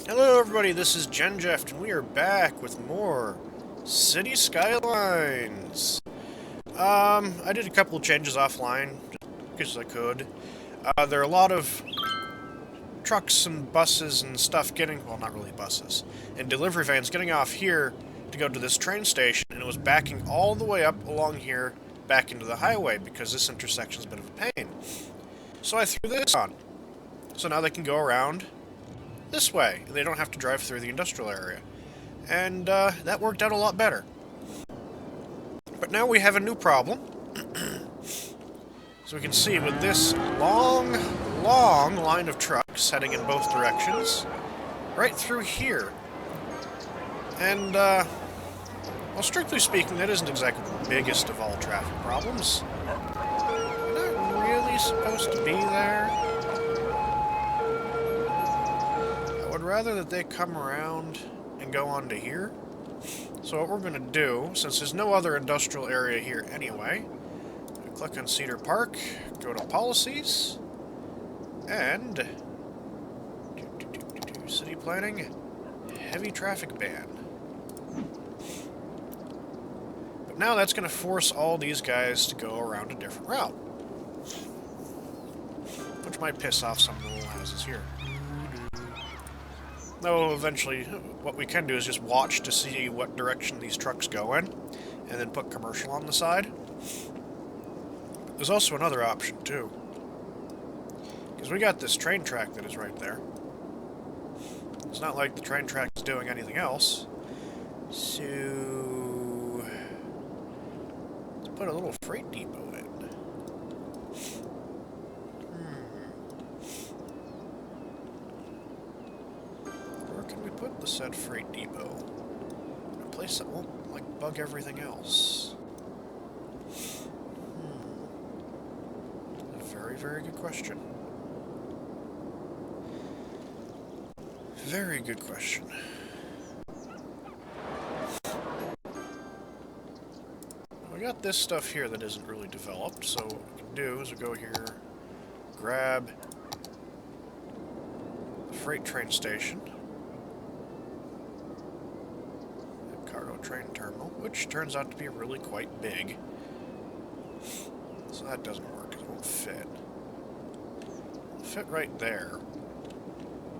Hello everybody, this is Genjeft, and we are back with more City Skylines. I did a couple of changes offline, just because I could. There are a lot of trucks and buses and stuff getting, well, not really buses, and delivery vans getting off here to go to this train station, and it was backing all the way up along here back into the highway, because this intersection is a bit of a pain. So I threw this on. So now they can go around this way, and they don't have to drive through the industrial area. And that worked out a lot better. But now we have a new problem. So we can see with this long line of trucks heading in both directions, right through here. And, well, strictly speaking, that isn't exactly the biggest of all traffic problems. They're not really supposed to be there. I would rather that they come around and go on to here. So what we're going to do, since there's no other industrial area here anyway, click on Cedar Park, go to Policies, and City Planning, Heavy Traffic Ban. But now that's going to force all these guys to go around a different route, which might piss off some of the little houses here. Though eventually, what we can do is just watch to see what direction these trucks go in, and then put commercial on the side. There's also another option, too. Because we got this train track that is right there. It's not like the train track is doing anything else. So let's put a little freight depot in. Where can we put the said freight depot? A place that won't, like, bug everything else. A very, very good question. Very good question. We got this stuff here that isn't really developed, so what we can do is we go here, grab the freight train station, the cargo train terminal, which turns out to be really quite big. So that doesn't work, it won't fit. It'll fit right there.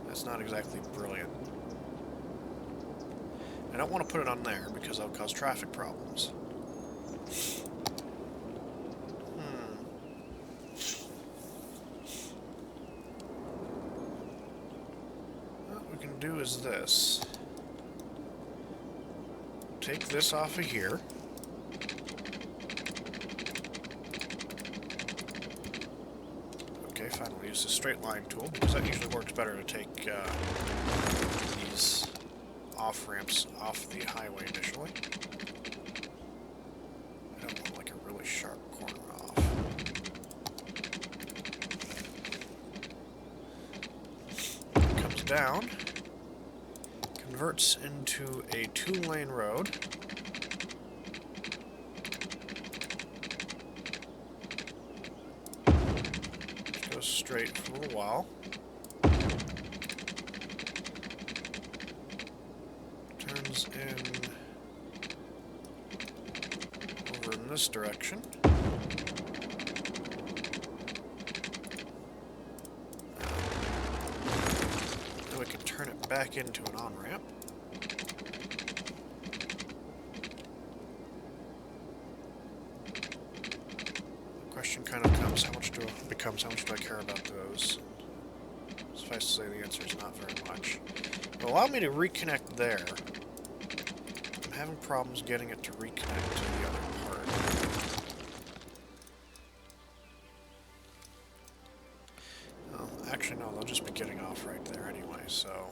That's not exactly brilliant. I don't want to put it on there because that'll cause traffic problems. What we can do is this. Take this off of here. Okay, fine, we'll use the straight line tool because that usually works better to take these off-ramps off the highway initially. I don't want like a really sharp corner off. It comes down, converts into a 2-lane road. Goes straight for a little while. Turns in over in this direction. Then we can turn it back into an on-ramp. The question kind of becomes how much do I care about those? Suffice to say the answer is not very much. It'll allow me to reconnect there. I'm having problems getting it to reconnect to the other part. Well, actually no, they'll just be getting off right there anyway, so...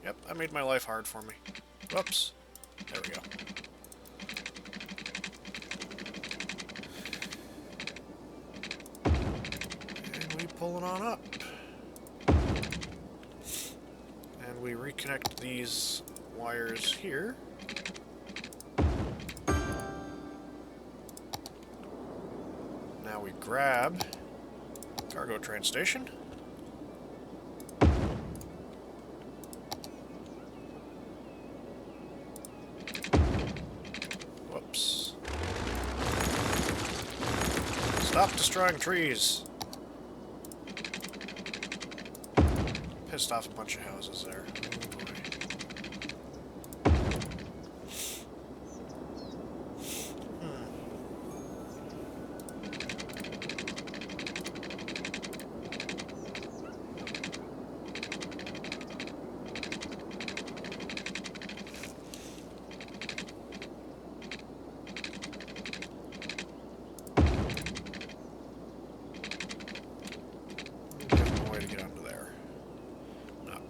Yep, that made my life hard for me. Whoops. There we go. And we pull it on up. And we reconnect these wires here. Now we grab cargo train station. Stop destroying trees. Pissed off a bunch of houses there.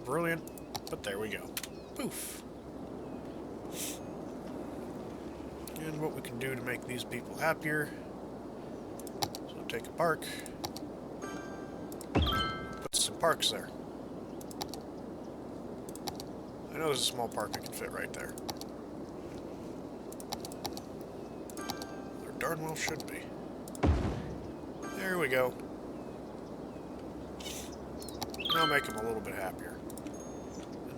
Brilliant, but there we go. Poof. And what we can do to make these people happier. So take a park. Put some parks there. I know there's a small park I can fit right there. There darn well should be. There we go. Now make them a little bit happier.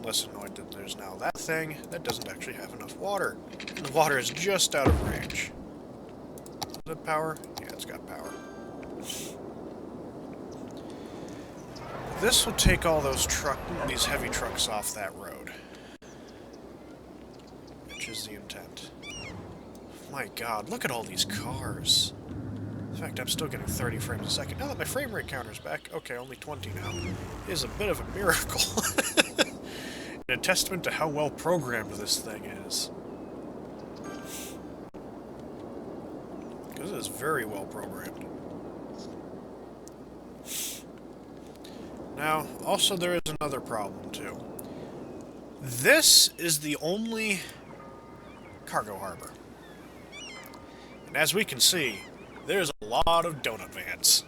Less annoyed that there's now that thing that doesn't actually have enough water. And the water is just out of range. Is it power? Yeah, it's got power. This will take all these heavy trucks off that road. Which is the intent. My god, look at all these cars. In fact, I'm still getting 30 frames a second. Now that my frame rate counter's back, okay, only 20 now, it is a bit of a miracle. A testament to how well programmed this thing is. Because it is very well programmed. Now, also there is another problem too. This is the only cargo harbor. And as we can see, there's a lot of donut vans.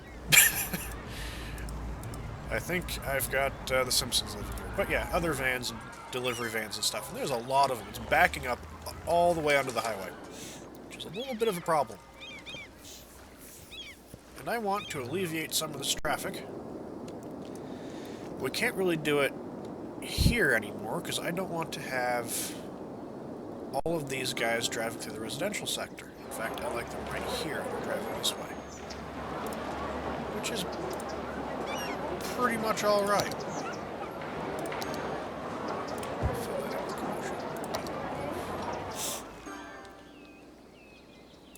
I think I've got the Simpsons living here. But yeah, other vans and delivery vans and stuff. And there's a lot of them. It's backing up all the way onto the highway. Which is a little bit of a problem. And I want to alleviate some of this traffic. We can't really do it here anymore, because I don't want to have all of these guys driving through the residential sector. In fact, I like them right here, driving this way. Which is pretty much alright.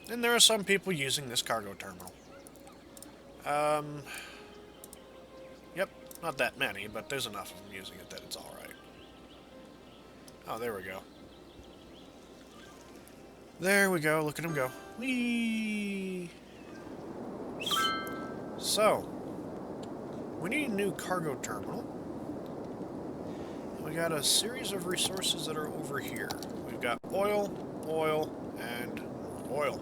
And there are some people using this cargo terminal. Yep, not that many, but there's enough of them using it that it's alright. Oh, there we go. There we go, look at him go. Whee! So, we need a new cargo terminal. We got a series of resources that are over here. We've got oil, oil, and oil.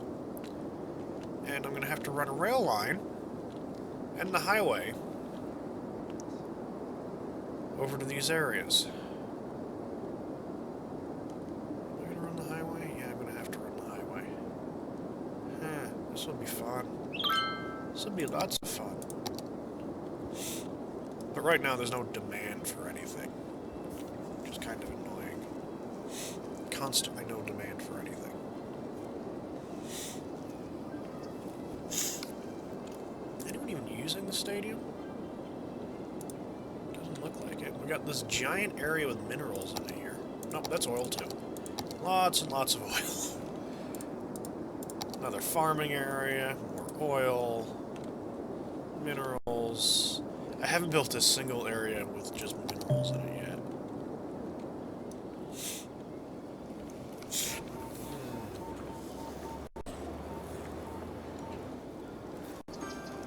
And I'm going to have to run a rail line and the highway over to these areas. Am I going to run the highway? Yeah, I'm going to have to run the highway. Huh, this will be fun. This will be lots of fun. But right now there's no demand for anything, which is kind of annoying. Constantly no demand for anything. Anyone even using the stadium? Doesn't look like it. We got this giant area with minerals in it here. Nope, that's oil too. Lots and lots of oil. Another farming area, more oil, minerals. I haven't built a single area with just minerals in it yet.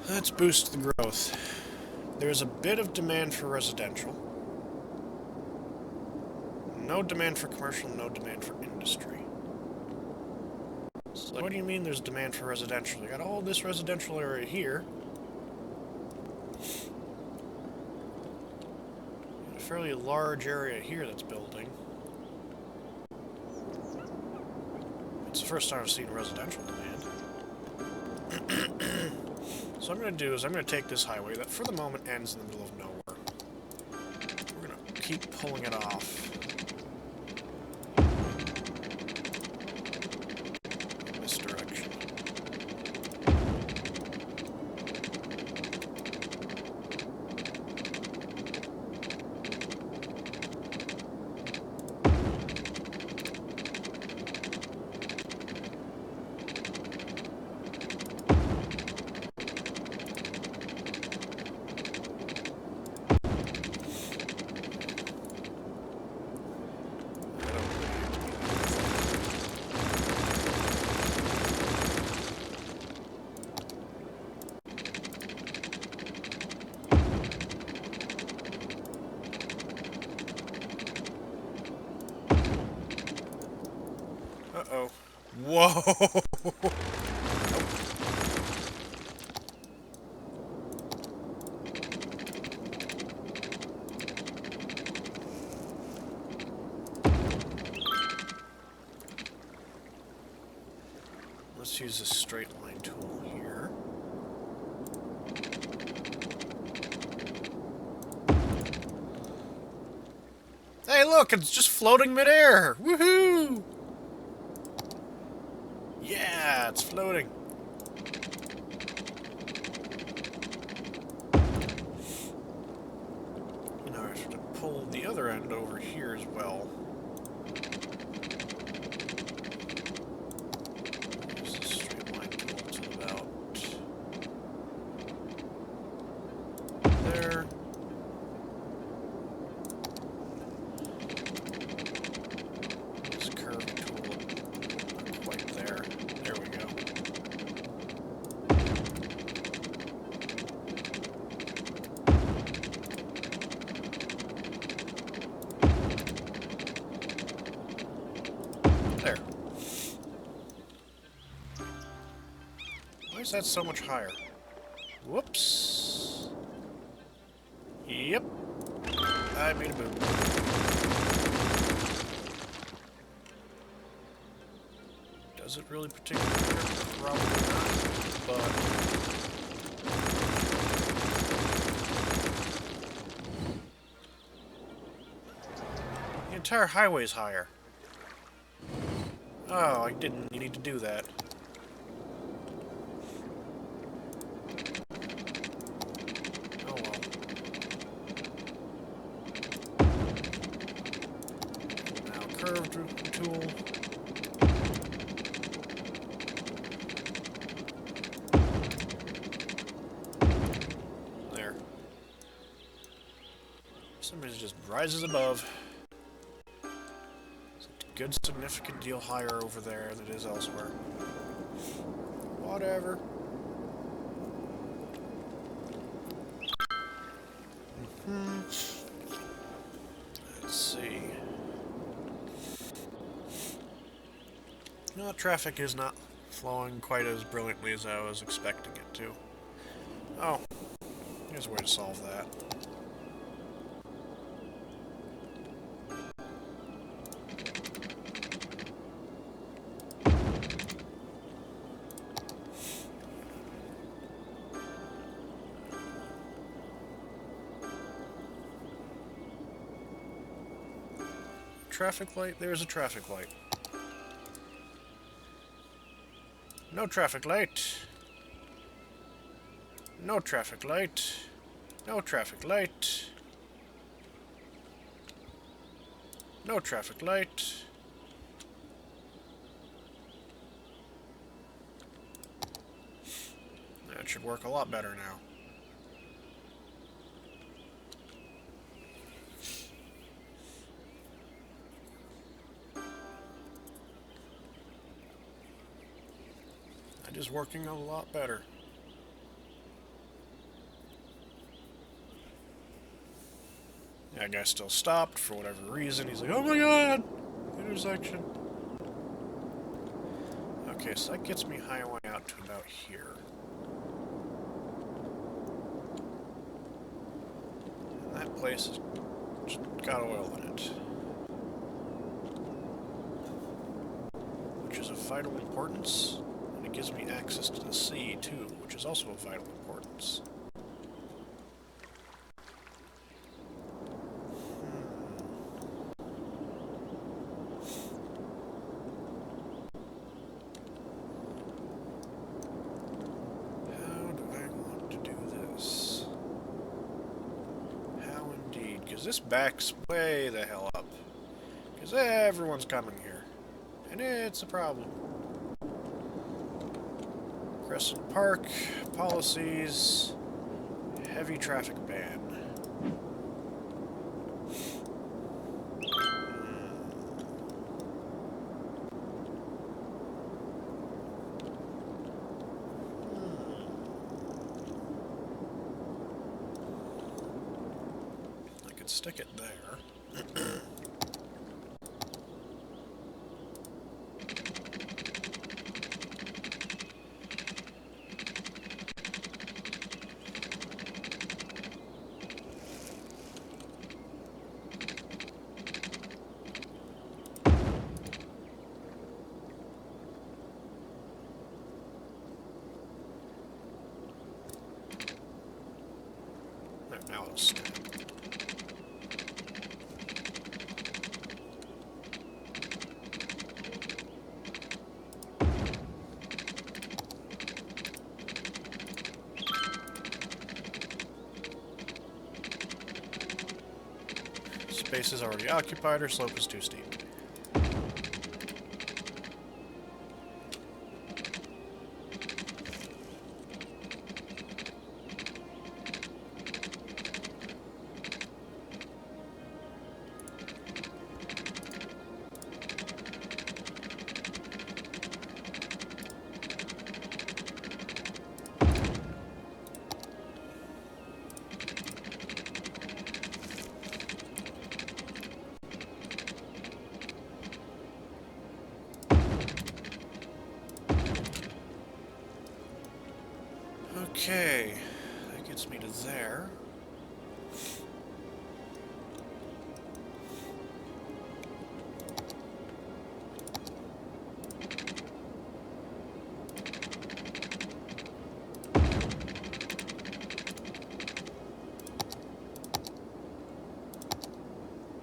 Let's boost the growth. There's a bit of demand for residential. No demand for commercial, no demand for industry. So what do you mean there's demand for residential? You got all this residential area here. A fairly large area here that's building. It's the first time I've seen residential demand. So what I'm going to do is I'm going to take this highway that for the moment ends in the middle of nowhere. We're going to keep pulling it off. In this direction. Uh-oh. Whoa! Let's use this straight line tool here. Hey, look, it's just floating midair! Woohoo! Yeah, it's floating. Now I have to pull the other end over here as well. Use the straight line tool to about there. This curve tool, not quite there. There we go. There. Why is that so much higher? Whoops. Yep. I made a move. Does it really particularly matter? Probably not, but... the entire highway's higher. Oh, I didn't need to do that. Oh well. Now curve tool. There. Somebody just rises above. Good significant deal higher over there than it is elsewhere. Whatever. Let's see. No, traffic is not flowing quite as brilliantly as I was expecting it to. Oh, here's a way to solve that. Traffic light? There's a traffic light. No traffic light. No traffic light. No traffic light. No traffic light. That should work a lot better now. It is working a lot better. That guy still stopped for whatever reason. He's like, oh my god! Intersection. Okay, so that gets me highway out to about here. And that place has just got oil in it. Which is of vital importance. And it gives me access to the sea, too, which is also of vital importance. How do I want to do this? How indeed? Because this backs way the hell up. Because everyone's coming here. And it's a problem. Crescent Park, policies, heavy traffic ban. I could stick it there. Space is already occupied, or slope is too steep. Okay, that gets me to there.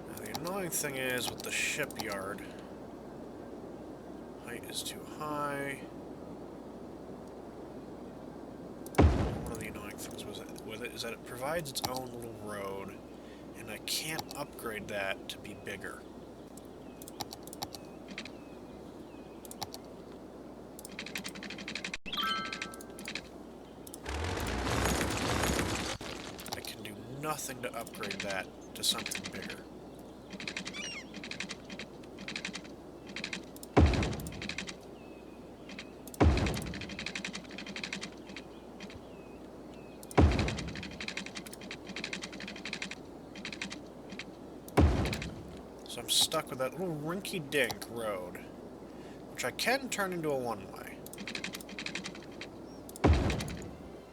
Now, the annoying thing is with the shipyard, height is too high. One of the annoying things with it is that it provides its own little road, and I can't upgrade that to be bigger. I can do nothing to upgrade that to something bigger. So I'm stuck with that little rinky-dink road, which I can turn into a one-way.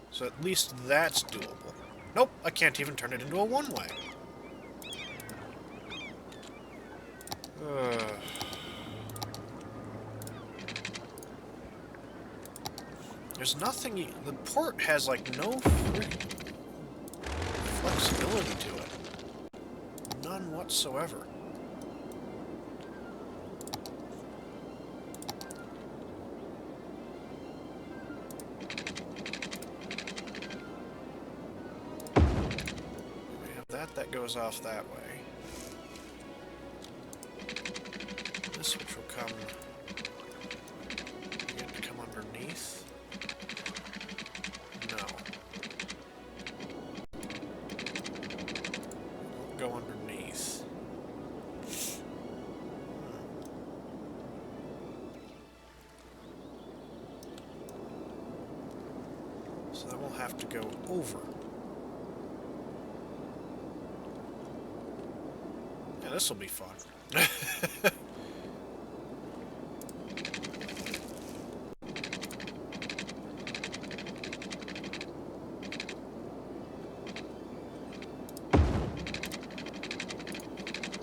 So at least that's doable. Nope, I can't even turn it into a one-way. There's nothing... The port has, like, no flexibility to it. None whatsoever. We have that goes off that way. This which will come... You have to come underneath? No. Won't go underneath. So that will have to go over. Yeah, this will be fun.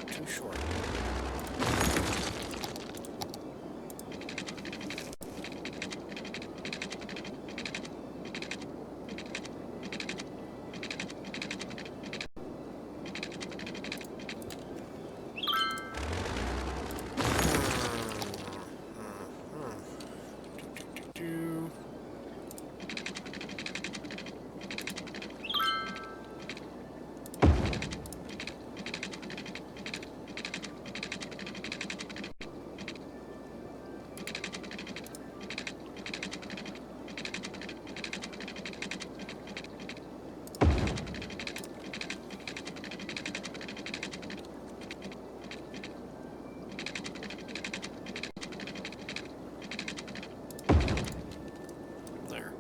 Too short.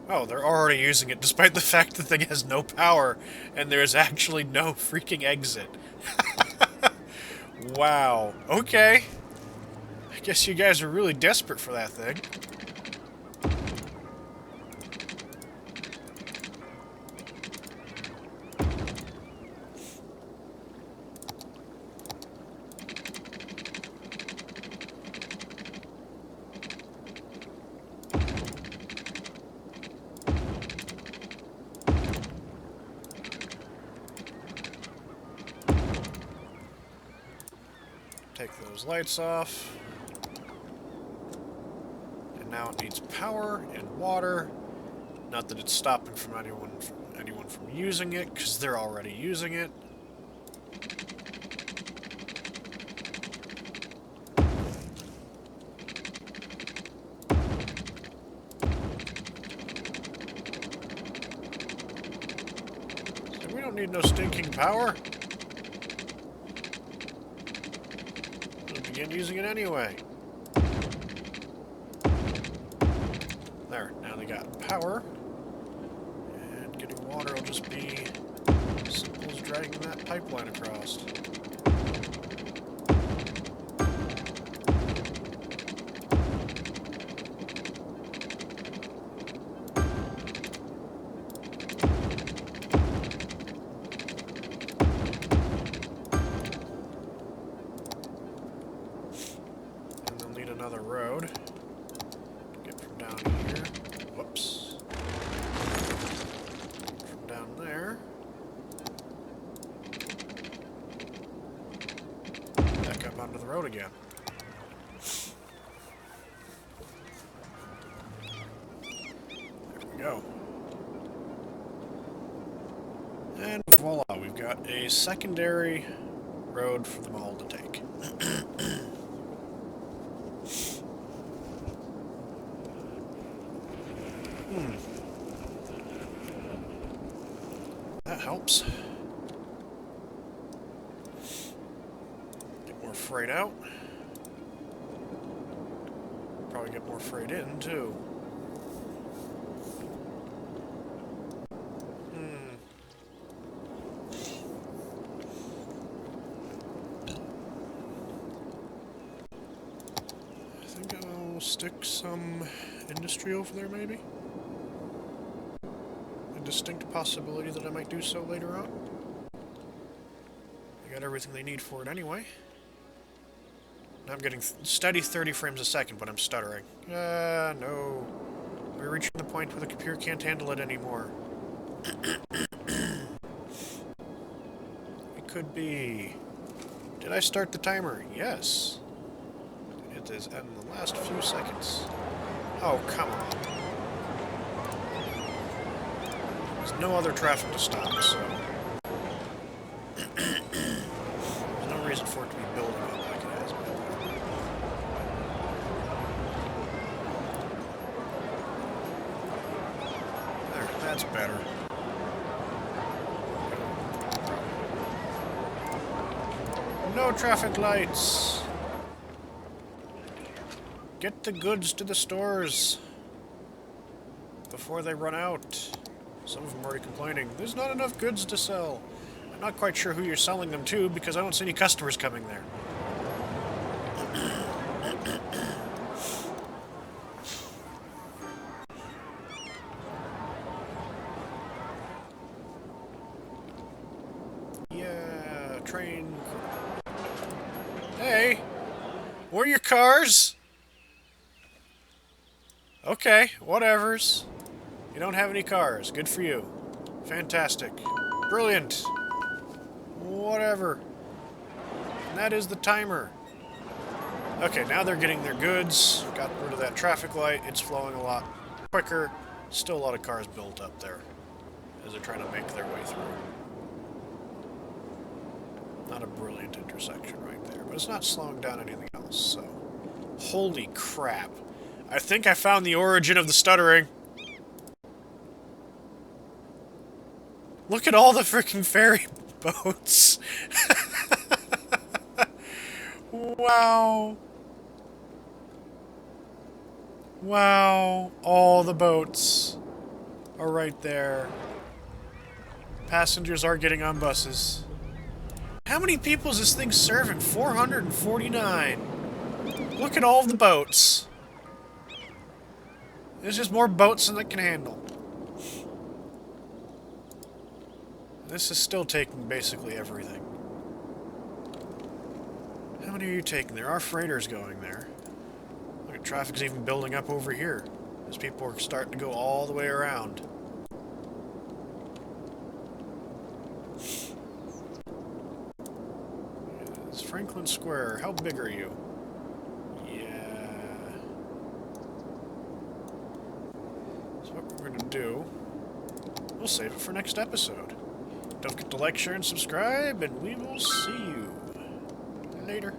Oh, they're already using it, despite the fact the thing has no power, and there is actually no freaking exit. Wow. Okay. I guess you guys are really desperate for that thing. Take those lights off. And now it needs power and water. Not that it's stopping from anyone from using it, because they're already using it. don't need no stinking power. I'll begin using it anyway. There, now they got power. And getting water will just be simple as dragging that pipeline across. Another road. Get from down here. Whoops. From down there. Back up onto the road again. There we go. And voila, we've got a secondary road for them all to take. That helps. Get more freight out. Probably get more freight in, too. I think I'll stick some industry over there, maybe? Distinct possibility that I might do so later on. I got everything they need for it anyway. Now I'm getting steady 30 frames a second, but I'm stuttering. No. We're reaching the point where the computer can't handle it anymore. It could be... Did I start the timer? Yes. It is in the last few seconds. Oh, come on. There's no other traffic to stop, so... There's no reason for it to be building up like it has been. There, that's better. No traffic lights! Get the goods to the stores before they run out. Some of them are already complaining. There's not enough goods to sell. I'm not quite sure who you're selling them to because I don't see any customers coming there. Yeah, train. Hey, where are your cars? Okay, whatevers. You don't have any cars. Good for you. Fantastic. Brilliant. Whatever. And that is the timer. Okay, now they're getting their goods. Got rid of that traffic light. It's flowing a lot quicker. Still a lot of cars built up there as they're trying to make their way through. Not a brilliant intersection right there, but it's not slowing down anything else, so... Holy crap. I think I found the origin of the stuttering. Look at all the freaking ferry boats. Wow. Wow. All the boats are right there. Passengers are getting on buses. How many people is this thing serving? 449. Look at all the boats. There's just more boats than it can handle. This is still taking basically everything. How many are you taking? There are freighters going there. Look at traffic's even building up over here. As people are starting to go all the way around. It's Franklin Square. How big are you? Yeah. So what we're going to do, we'll save it for next episode. Don't forget to like, share, and subscribe, and we will see you later.